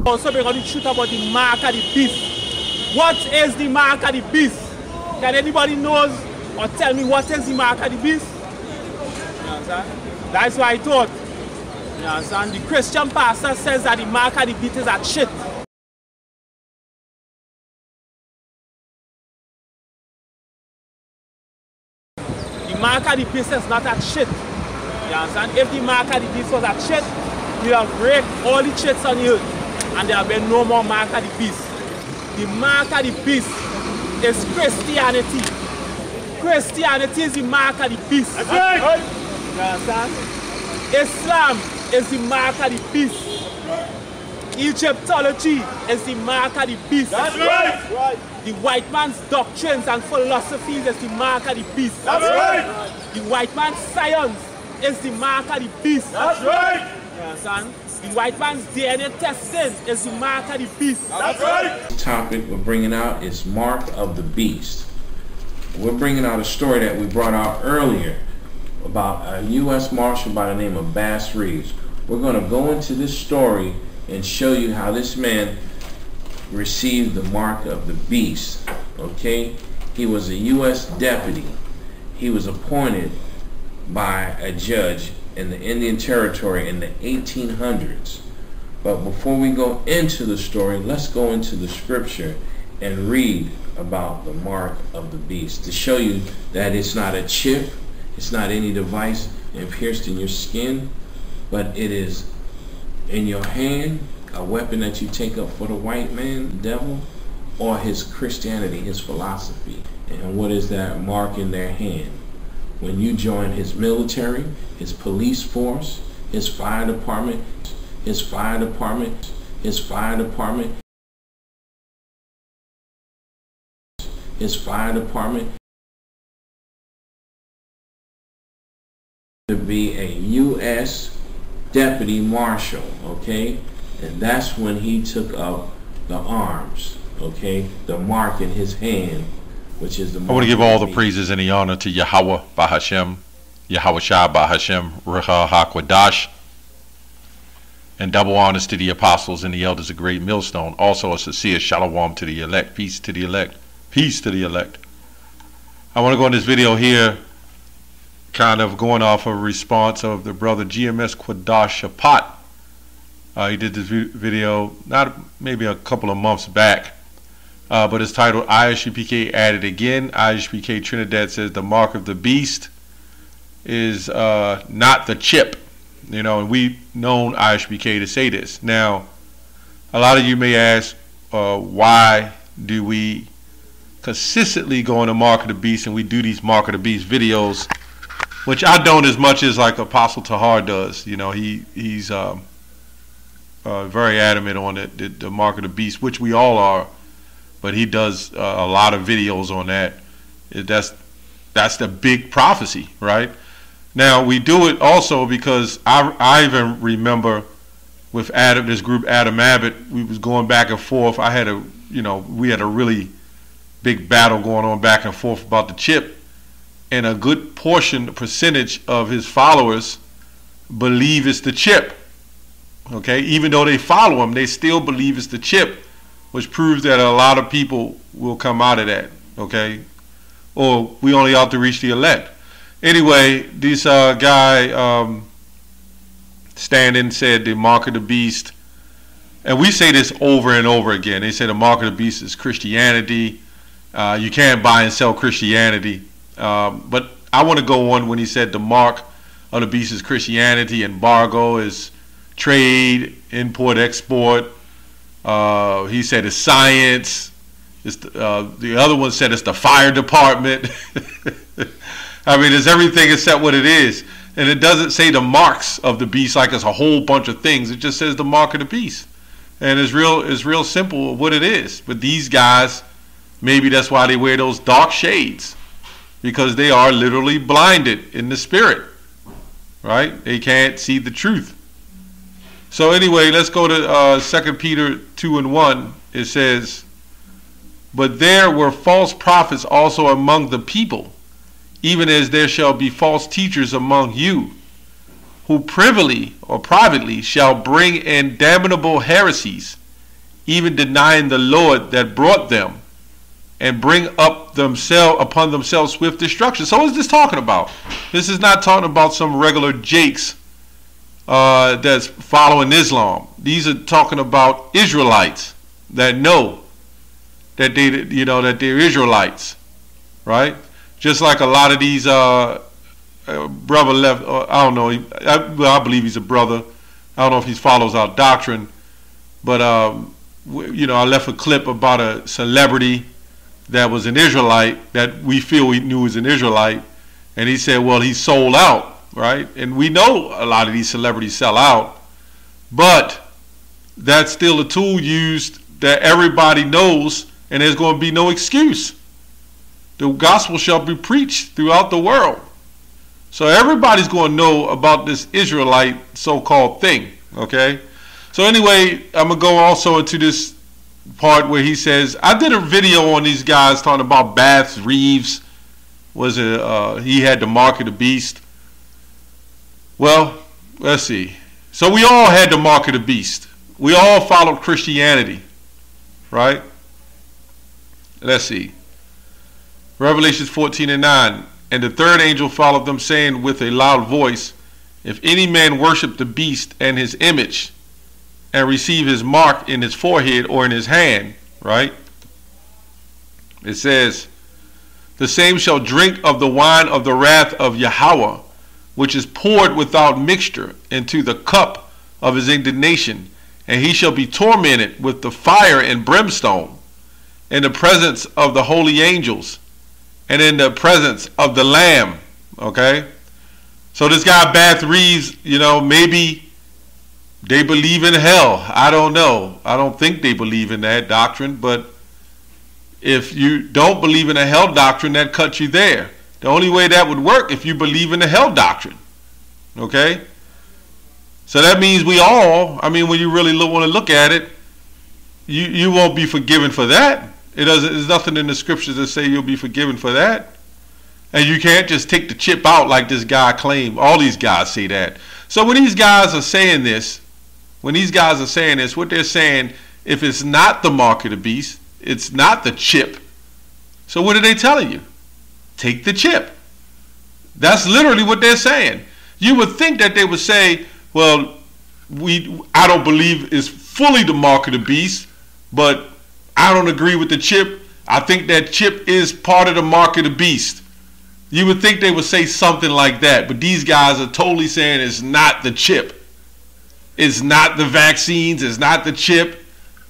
Also, we're going to shoot about the mark of the beast. What is the mark of the beast? Can anybody knows or tell me what is the mark of the beast? You understand? That's what I thought. You understand? The Christian pastor says that the mark of the beast is a shit. The mark of the beast is not a shit. You understand? If the mark of the beast was a shit, you will break all the chits on the earth. And there will be no more mark of the beast. The mark of the beast is Christianity. Christianity is the mark of the beast. That's right. You understand? Islam is the mark of the beast. Egyptology is the mark of the beast. That's right. The white man's doctrines and philosophies is the mark of the beast. That's right. The white man's science is the mark of the beast. That's right. You understand? The white man's DNA testing is the mark of the beast. That's right. The topic we're bringing out is Mark of the Beast. We're bringing out a story that we brought out earlier about a U.S. Marshal by the name of Bass Reeves. We're going to go into this story and show you how this man received the mark of the beast. Okay? He was a U.S. deputy. He was appointed by a judge in the Indian Territory in the 1800s. But before we go into the story, let's go into the scripture and read about the mark of the beast to show you that it's not a chip, it's not any device pierced in your skin, but it is in your hand, a weapon that you take up for the white man, the devil, or his Christianity, his philosophy. And what is that mark in their hand? When you join his military, his police force, his fire department, his fire department, his fire department, his fire department, to be a U.S. deputy marshal, okay? And that's when he took up the arms, okay? The mark in his hand, which is the mark. I want to give all the praises and the honor to Yahweh Bahashem, Yahweh Shah Bahashem, Reha HaKwadash, and double honors to the apostles and the elders of Great Millstone. Also a sincere shalom to the elect. Peace to the elect. Peace to the elect. I want to go in this video here kind of going off a response of the brother GMS Quadash Shapat. He did this video not maybe a couple of months back, but it's titled Isupk at it again. Isupk Trinidad says the mark of the beast is not the chip. You know, and we've known Isupk to say this. Now, a lot of you may ask, why do we consistently go on the mark of the beast and we do these mark of the beast videos, which I don't as much as like Apostle Tahar does. You know, he's very adamant on the mark of the beast, which we all are, but he does a lot of videos on that. That's the big prophecy, right? Now we do it also because I even remember with Adam, this group Adam Abbott, we was going back and forth. We had a really big battle going on back and forth about the chip, and a good portion, percentage of his followers believe it's the chip. Okay, even though they follow him, they still believe it's the chip, which proves that a lot of people will come out of that. Okay, or we only out to reach the elect. Anyway, this guy standing said the mark of the beast, and we say this over and over again. They say the mark of the beast is Christianity. You can't buy and sell Christianity. But I want to go on when he said the mark of the beast is Christianity, embargo is trade, import, export. He said it's science. It's the other one said it's the fire department. I mean, it's everything except what it is. And it doesn't say the marks of the beast like it's a whole bunch of things. It just says the mark of the beast. And it's real simple what it is. But these guys, maybe that's why they wear those dark shades, because they are literally blinded in the spirit, right? They can't see the truth. So anyway, let's go to 2 Peter 2:1. It says, But there were false prophets also among the people, even as there shall be false teachers among you, who privily or privately shall bring in damnable heresies, even denying the Lord that brought them, and bring up upon themselves swift destruction. So what is this talking about? This is not talking about some regular jakes that's following Islam. These are talking about Israelites that know that that they're Israelites, right? Just like a lot of these brother left. I don't know. I believe he's a brother. I don't know if he follows our doctrine, but I left a clip about a celebrity that was an Israelite that we feel we knew was an Israelite, and he said, well, he sold out, right? And we know a lot of these celebrities sell out, but that's still a tool used that everybody knows, and there's going to be no excuse. The gospel shall be preached throughout the world. So everybody's going to know about this Israelite so-called thing, okay? So anyway, I'm going to go also into this part where he says, I did a video on these guys talking about Bass Reeves. He had the mark of the beast. Well, let's see. So we all had the mark of the beast. We all followed Christianity, right? Let's see. Revelations 14:9. And the third angel followed them, saying with a loud voice, if any man worship the beast and his image, and receive his mark in his forehead or in his hand, right? It says, the same shall drink of the wine of the wrath of Yahweh, which is poured without mixture into the cup of his indignation, and he shall be tormented with the fire and brimstone in the presence of the holy angels and in the presence of the Lamb. Okay? So this guy Bass Reeves, maybe they believe in hell. I don't know. I don't think they believe in that doctrine, but if you don't believe in a hell doctrine, that cuts you there. The only way that would work if you believe in the hell doctrine. Okay? So that means we all, when you really want to look at it, you won't be forgiven for that. There's nothing in the scriptures that say you'll be forgiven for that. And you can't just take the chip out like this guy claimed. All these guys say that. So when these guys are saying this, what they're saying, if it's not the mark of the beast, it's not the chip. So what are they telling you? Take the chip. That's literally what they're saying. You would think that they would say, well, I don't believe it's fully the mark of the beast, but I don't agree with the chip. I think that chip is part of the mark of the beast. You would think they would say something like that, but these guys are totally saying it's not the chip. It's not the vaccines. It's not the chip.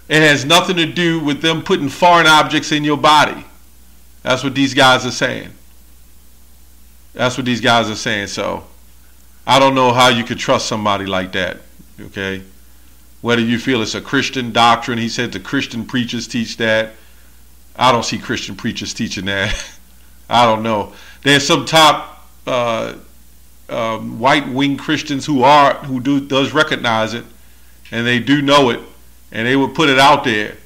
It has nothing to do with them putting foreign objects in your body. That's what these guys are saying. So I don't know how you could trust somebody like that, okay? Whether you feel it's a Christian doctrine. He said the Christian preachers teach that. I don't see Christian preachers teaching that. I don't know. There's some top white-wing Christians who does recognize it, and they do know it, and they would put it out there.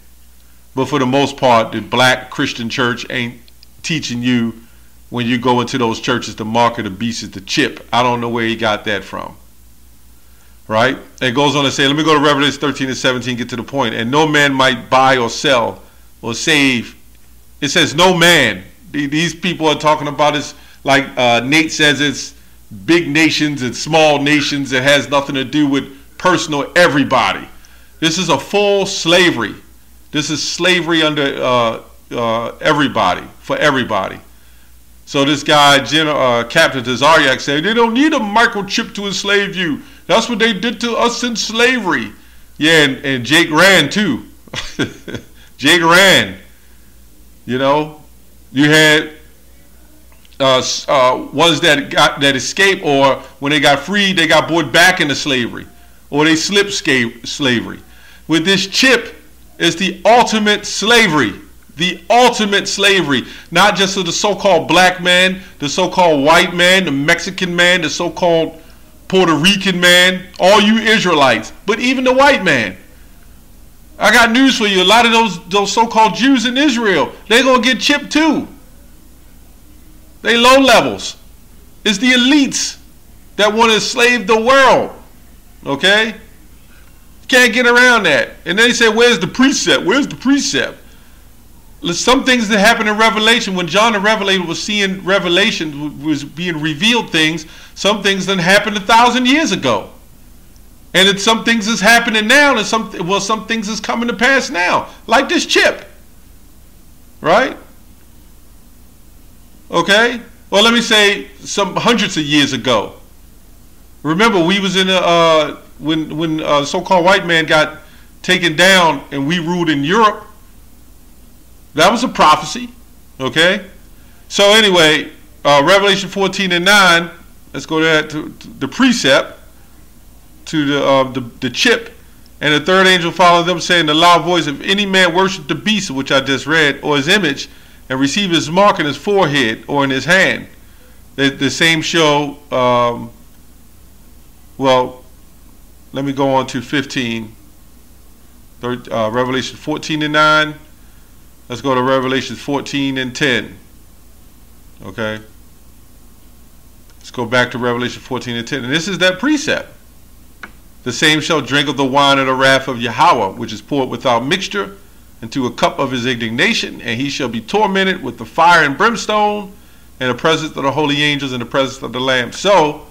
But for the most part, the black Christian church ain't teaching you when you go into those churches the mark of the beast is the chip. I don't know where he got that from. Right? It goes on to say, let me go to Revelation 13:17, get to the point. And no man might buy or sell or save. It says no man. These people are talking about it's like Nate says, it's big nations and small nations. It has nothing to do with personal everybody. This is a full slavery. This is slavery under everybody, for everybody. So this guy, Captain Tazariak, said, they don't need a microchip to enslave you. That's what they did to us in slavery. Yeah, and Jake Rand too. Jake Rand. You had ones that escaped, or when they got freed, they got brought back into slavery, or they slipped slavery. With this chip, it's the ultimate slavery. The ultimate slavery, not just of the so-called black man, the so-called white man, the Mexican man, the so-called Puerto Rican man, all you Israelites, but even the white man. I got news for you. A lot of those so-called Jews in Israel, they're going to get chipped too. They low levels. It's the elites that want to enslave the world. Okay? Can't get around that. And they say, where's the precept? Where's the precept? Some things that happened in Revelation, when John the Revelator was seeing Revelation, was being revealed things, some things done happened 1,000 years ago. And it's some things is happening now, and some things is coming to pass now. Like this chip. Right? Okay? Well, let me say some hundreds of years ago. Remember, we was in when so-called white man got taken down and we ruled in Europe. That was a prophecy. Okay? So anyway, Revelation 14 and 9, let's go to that, to the precept, to the chip. And the third angel followed them, saying in a loud voice, if any man worship the beast, which I just read, or his image, and receive his mark in his forehead or in his hand, the same show, well, let me go on to 15, Revelation 14 and 9. Let's go to Revelation 14 and 10. Okay? Let's go back to Revelation 14 and 10. And this is that precept. The same shall drink of the wine of the wrath of Yahweh, which is poured without mixture, into a cup of his indignation, and he shall be tormented with the fire and brimstone, in the presence of the holy angels, in the presence of the Lamb. So,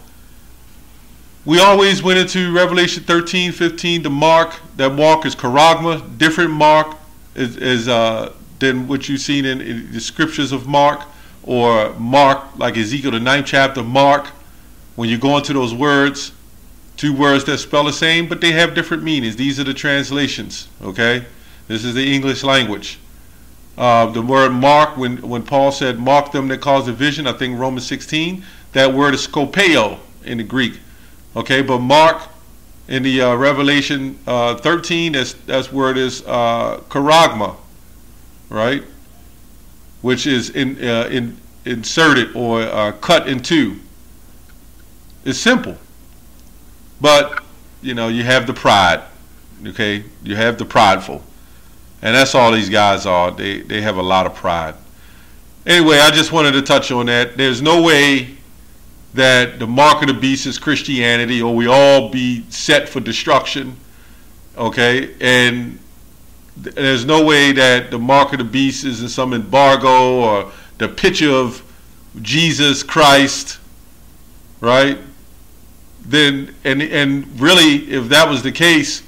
we always went into Revelation 13, 15, the mark. That mark is charagma, different mark is than what you've seen in the scriptures of Mark, or Mark, like Ezekiel, the 9th chapter, Mark. When you go into those words, two words that spell the same, but they have different meanings. These are the translations, okay? This is the English language. The word mark, when Paul said, mark them that cause division, I think Romans 16, that word is skopeo in the Greek. Okay, but mark in the Revelation 13, that's word is charagma, right? Which is inserted or cut in two. It's simple. But, you know, you have the pride, okay? You have the prideful. And that's all these guys are. They have a lot of pride. Anyway, I just wanted to touch on that. There's no way that the mark of the beast is Christianity, or we all be set for destruction, okay? And there's no way that the mark of the beast is in some embargo or the picture of Jesus Christ, right? Then and really, if that was the case,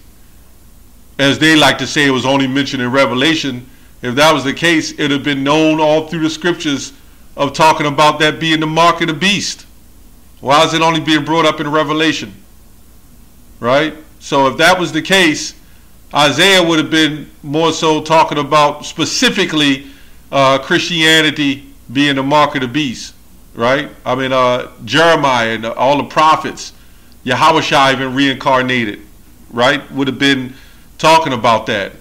as they like to say, it was only mentioned in Revelation. If that was the case, it would have been known all through the scriptures of talking about that being the mark of the beast. Why is it only being brought up in Revelation? Right? So if that was the case, Isaiah would have been more so talking about specifically Christianity being the mark of the beast. Right? I mean, Jeremiah and all the prophets, Yahushua even reincarnated, right? Would have been talking about that.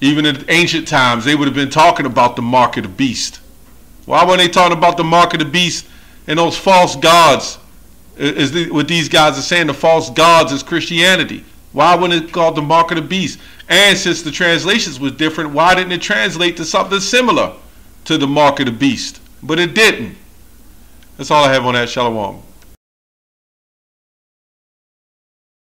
Even in ancient times, they would have been talking about the mark of the beast. Why weren't they talking about the mark of the beast and those false gods? What these guys are saying, the false gods is Christianity. Why wasn't it called the mark of the beast? And since the translations was different, why didn't it translate to something similar to the mark of the beast? But it didn't. That's all I have on that. Shalom.